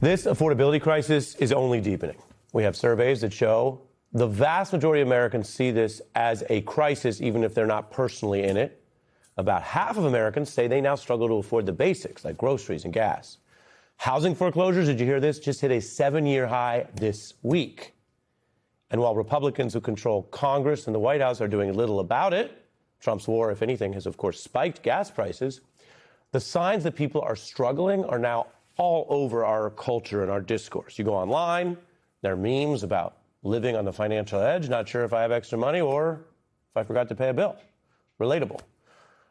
This affordability crisis is only deepening. We have surveys that show the vast majority of Americans see this as a crisis, even if they're not personally in it. About half of Americans say they now struggle to afford the basics, like groceries and gas. Housing foreclosures, did you hear this? Just hit a 7-year high this week. And while Republicans who control Congress and the White House are doing little about it, Trump's war, if anything, has, of course, spiked gas prices. The signs that people are struggling are now all over our culture and our discourse. You go online, there are memes about living on the financial edge, not sure if I have extra money or if I forgot to pay a bill. Relatable.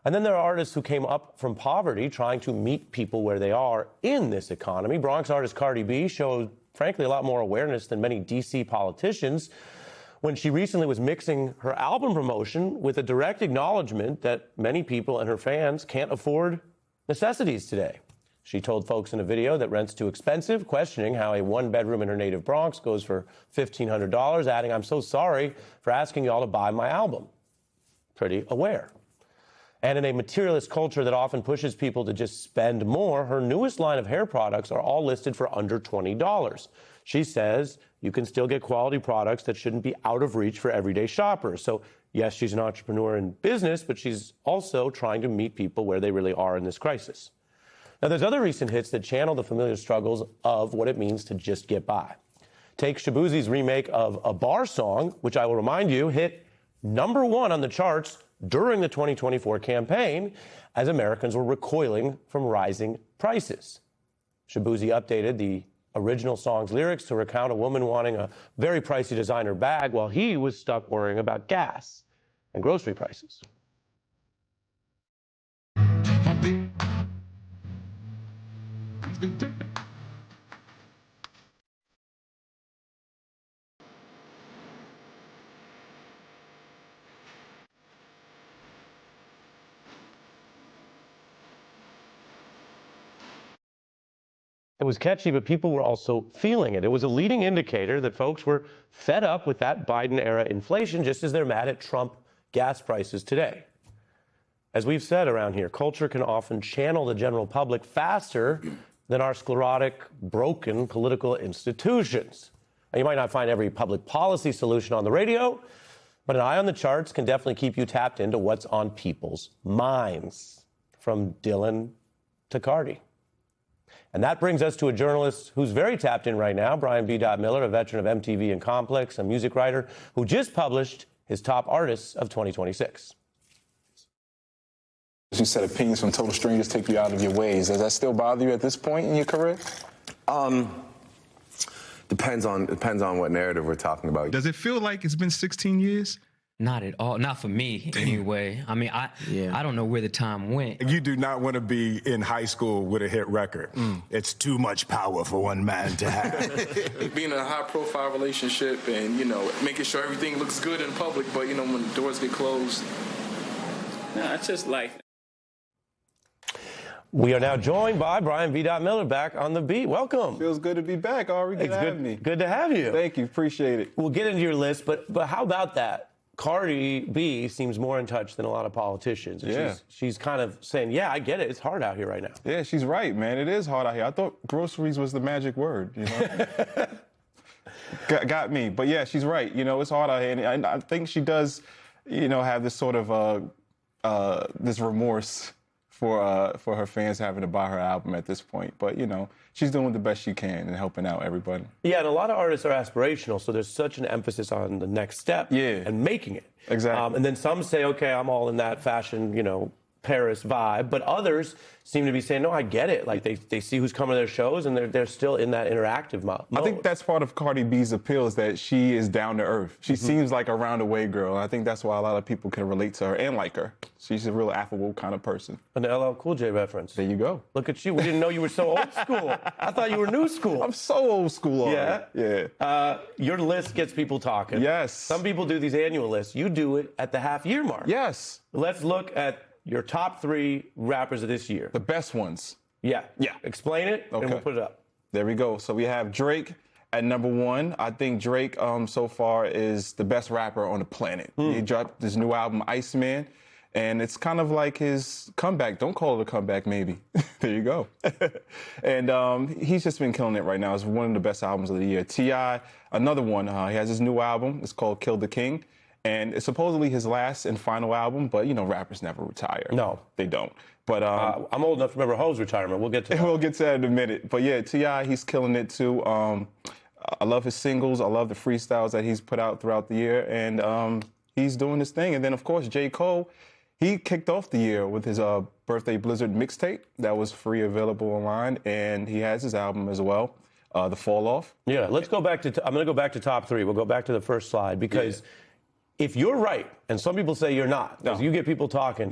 And then there are artists who came up from poverty trying to meet people where they are in this economy. Bronx artist Cardi B showed, frankly, a lot more awareness than many D.C. politicians when she recently was mixing her album promotion with a direct acknowledgement that many people and her fans can't afford necessities today. She told folks in a video that rent's too expensive, questioning how a one-bedroom in her native Bronx goes for $1,500, adding, "I'm so sorry for asking y'all to buy my album." Pretty aware. And in a materialist culture that often pushes people to just spend more, her newest line of hair products are all listed for under $20. She says you can still get quality products that shouldn't be out of reach for everyday shoppers. So yes, she's an entrepreneur in business, but she's also trying to meet people where they really are in this crisis. Now, there's other recent hits that channel the familiar struggles of what it means to just get by. Take Shaboozey's remake of a bar song, which I will remind you hit #1 on the charts during the 2024 campaign as Americans were recoiling from rising prices. Shaboozey updated the original song's lyrics to recount a woman wanting a very pricey designer bag while he was stuck worrying about gas and grocery prices. It was catchy, but people were also feeling it. It was a leading indicator that folks were fed up with that Biden-era inflation, just as they're mad at Trump gas prices today. As we've said around here, culture can often channel the general public faster than our sclerotic, broken political institutions. Now, you might not find every public policy solution on the radio, but an eye on the charts can definitely keep you tapped into what's on people's minds, from Dylan to Cardi. And that brings us to a journalist who's very tapped in right now, Brian B.Dot Miller, a veteran of MTV and Complex, a music writer who just published his top artists of 2026. You said opinions from total strangers take you out of your ways. Does that still bother you at this point in your career? Depends on what narrative we're talking about. Does it feel like it's been 16 years? Not at all. Not for me, anyway. I mean, I don't know where the time went. You do not want to be in high school with a hit record. It's too much power for one man to have. Being in a high-profile relationship and, making sure everything looks good in public, but, when the doors get closed. No, it's just life. We are now joined by Brian B.Dot Miller back on the beat. Welcome. Feels good to be back, Ari. Good to have me. Good to have you. Thank you. Appreciate it. We'll get into your list, but how about that? Cardi B seems more in touch than a lot of politicians. Yeah. She's kind of saying, yeah, I get it. It's hard out here right now. Yeah, she's right, man. It is hard out here. I thought groceries was the magic word, got me. But yeah, she's right. It's hard out here. And I think she does, have this sort of this remorse for her fans having to buy her album at this point. But, she's doing the best she can and helping out everybody. Yeah, and a lot of artists are aspirational, so there's such an emphasis on the next step and making it. Exactly. And then some say, okay, I'm all in that fashion, Paris vibe, but others seem to be saying, no, I get it. Like they see who's coming to their shows and they're still in that interactive mode. I think that's part of Cardi B's appeal is that she is down to earth. She seems like a round-the-way girl. And I think that's why a lot of people can relate to her and like her. She's a real affable kind of person. An LL Cool J reference. There you go. Look at you. We didn't know you were so old school. I thought you were new school. I'm so old school already. Yeah. Your list gets people talking. Yes. Some people do these annual lists. You do it at the half-year mark. Yes. Let's look at your top 3 rappers of this year. The best ones. Yeah. Yeah. Explain it, and we'll put it up. There we go. So we have Drake at #1. I think Drake so far is the best rapper on the planet. He dropped this new album, Iceman. And it's kind of like his comeback. Don't call it a comeback, maybe. There you go. And he's just been killing it right now. It's one of the best albums of the year. T.I., another one. He has his new album. It's called Kill the King. And it's supposedly his last and final album, but, you know, rappers never retire. No. They don't. But I'm old enough to remember Ho's retirement. We'll get to that. We'll get to that in a minute. But, yeah, T.I., he's killing it, too. I love his singles. I love the freestyles that he's put out throughout the year. And he's doing his thing. And then, of course, J.Cole. He kicked off the year with his Birthday Blizzard mixtape that was free available online, and he has his album as well, The Fall Off. Yeah, let's go back to, I'm going to go back to top three. We'll go back to the first slide because if you're right, and some people say you're not, because you get people talking,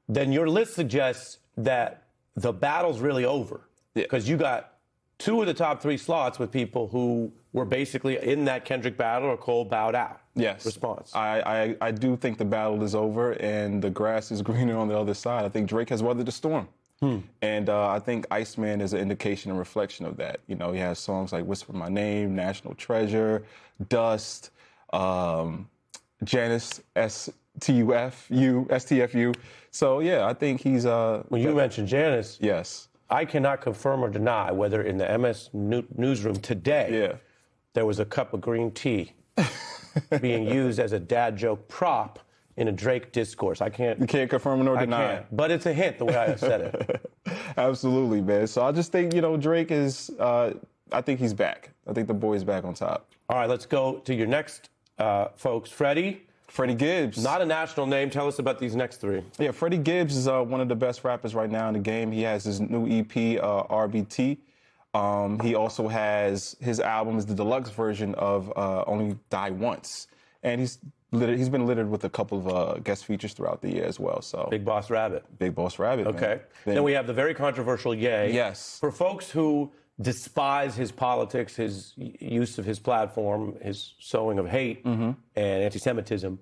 then your list suggests that the battle's really over because you got two of the top three slots with people who were basically in that Kendrick battle or Cole bowed out. Yes. Response. I do think the battle is over and the grass is greener on the other side. I think Drake has weathered the storm. And I think Iceman is an indication and reflection of that. You know, he has songs like Whisper My Name, National Treasure, Dust, Janice, STFU. So, yeah, I think he's... when you mentioned Janice... Yes. I cannot confirm or deny whether in the MS newsroom today there was a cup of green tea being used as a dad joke prop in a Drake discourse. I can't... You can't confirm nor deny. But it's a hint the way I said it. Absolutely, man. So I just think, you know, Drake is... I think he's back. I think the boy's back on top. All right, let's go to your next folks. Freddie Gibbs. Not a national name. Tell us about these next three. Yeah, Freddie Gibbs is one of the best rappers right now in the game. He has his new EP, RBT. He also has his album is the deluxe version of Only Die Once. And he's been littered with a couple of guest features throughout the year as well. So Big Boss Rabbit. Big Boss Rabbit, okay. Then we have the very controversial Ye. Yes. For folks who despise his politics, his use of his platform, his sowing of hate and anti-Semitism.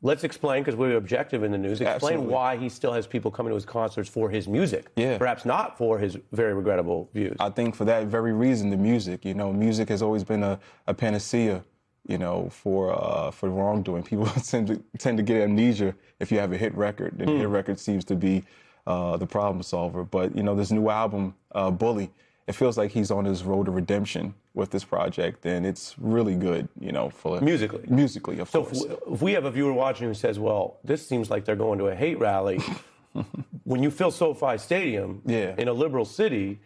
Let's explain, because we're objective in the news, explain why he still has people coming to his concerts for his music. Yeah. Perhaps not for his very regrettable views. I think for that very reason, the music. You know, music has always been a panacea, you know, for wrongdoing. People tend to get amnesia if you have a hit record. And a hit record seems to be the problem solver. But, you know, this new album, Bully, it feels like he's on his road to redemption with this project, and it's really good, you know, for musically, of course. So if we have a viewer watching who says, well, this seems like they're going to a hate rally, when you fill SoFi Stadium in a liberal city,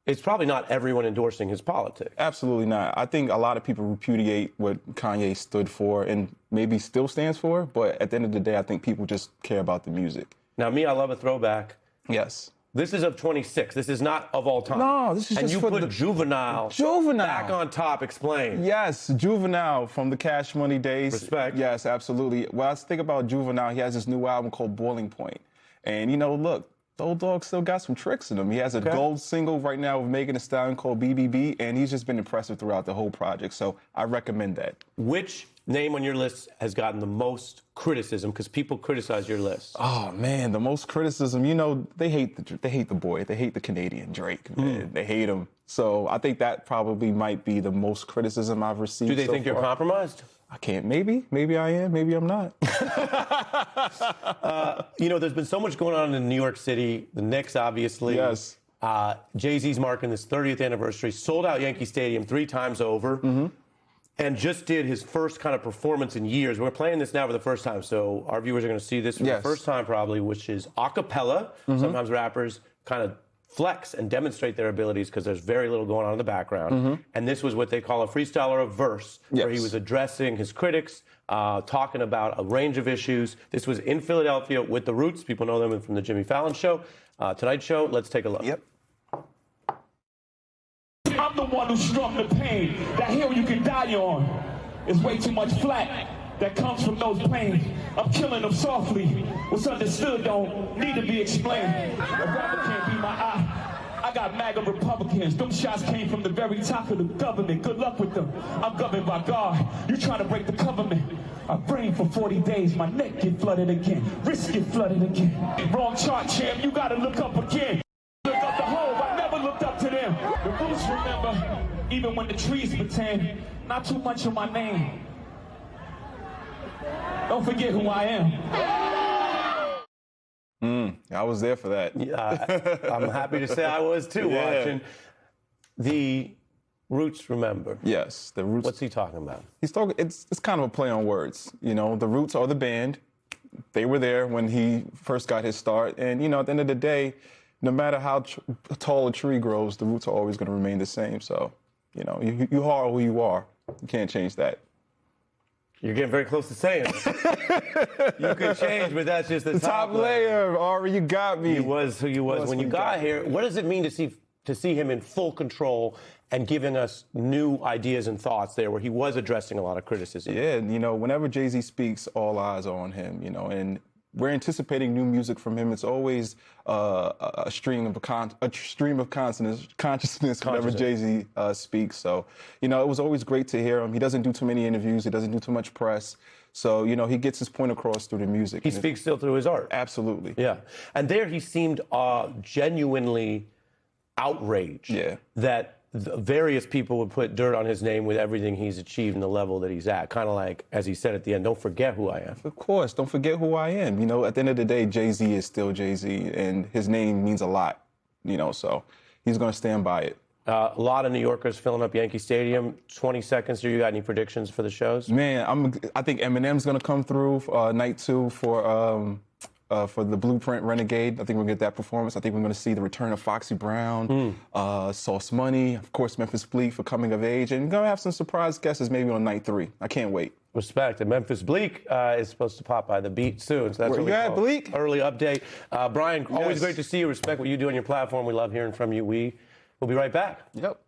it's probably not everyone endorsing his politics. Absolutely not. I think a lot of people repudiate what Kanye stood for and maybe still stands for, but at the end of the day, I think people just care about the music. Now, I love a throwback. Yes. This is of 26. This is not of all time. No, this is and just you for put Juvenile back on top. Explain. Yes, Juvenile from the Cash Money days. Respect. Yes, absolutely. Well, I think about Juvenile. He has this new album called Boiling Point. And, you know, look, the old dog still got some tricks in him. He has a gold single right now with Megan Thee Stallion called BBB, and he's just been impressive throughout the whole project. So I recommend that. Which name on your list has gotten the most criticism? Because people criticize your list. Oh man, the most criticism. You know, they hate the boy. They hate the Canadian Drake. Man. They hate him. So I think that probably might be the most criticism I've received. Do they think you're compromised? I can't. Maybe I am. Maybe I'm not. You know, there's been so much going on in New York City. The Knicks, obviously. Yes. Jay-Z's marking his 30th anniversary. Sold out Yankee Stadium 3 times over. And just did his first kind of performance in years. We're playing this now for the first time, so our viewers are going to see this for the first time probably, which is a cappella. Sometimes rappers kind of flex and demonstrate their abilities because there's very little going on in the background. And this was what they call a freestyle or a verse, where he was addressing his critics, talking about a range of issues. This was in Philadelphia with The Roots. People know them from the Jimmy Fallon Show. Tonight Show, let's take a look. I'm the one who struck the pain. That hill you can die on is way too much flack that comes from those planes. I'm killing them softly. What's understood don't need to be explained. A rapper can't be my eye. I got MAGA Republicans. Them shots came from the very top of the government. Good luck with them. I'm governed by God. You trying to break the government. I brain for 40 days. My neck get flooded again. Wrist get flooded again. Wrong chart, champ. You gotta look up again. Look up the hole. I never looked up to them. The Roots remember, even when the trees pretend, not too much of my name. Don't forget who I am. I was there for that. I'm happy to say I was too, watching. The Roots, remember? Yes, the Roots. What's he talking about? He's talking. It's kind of a play on words. You know, the Roots are the band. They were there when he first got his start, and you know, at the end of the day, no matter how tall a tree grows, the roots are always going to remain the same. So, you know, you are who you are. You can't change that. You're getting very close to saying it. You could change, but that's just the top layer. Ari, you got me. He was who you was when you got here. What does it mean to see him in full control and giving us new ideas and thoughts there, where he was addressing a lot of criticism? Yeah, you know, whenever Jay-Z speaks, all eyes are on him. You know, and we're anticipating new music from him. It's always a stream of consciousness whenever Jay-Z speaks. So, you know, it was always great to hear him. He doesn't do too many interviews. He doesn't do too much press. So, you know, he gets his point across through the music. He speaks still through his art. Absolutely. Yeah. And there he seemed genuinely outraged that various people would put dirt on his name with everything he's achieved and the level that he's at. Kind of like, as he said at the end, don't forget who I am. Of course, don't forget who I am. You know, at the end of the day, Jay-Z is still Jay-Z, and his name means a lot, you know, so he's going to stand by it. A lot of New Yorkers filling up Yankee Stadium. 20 seconds here. You got any predictions for the shows? Man, I think Eminem's going to come through night 2 for the Blueprint Renegade. I think we'll get that performance. I think we're going to see the return of Foxy Brown, Sauce Money, of course, Memphis Bleek for Coming of Age, and we're going to have some surprise guests maybe on night 3. I can't wait. Respect. And Memphis Bleek is supposed to pop by the beat soon. So that's really cool. Bleek? Early update. Brian, always great to see you. Respect what you do on your platform. We love hearing from you. We will be right back. Yep.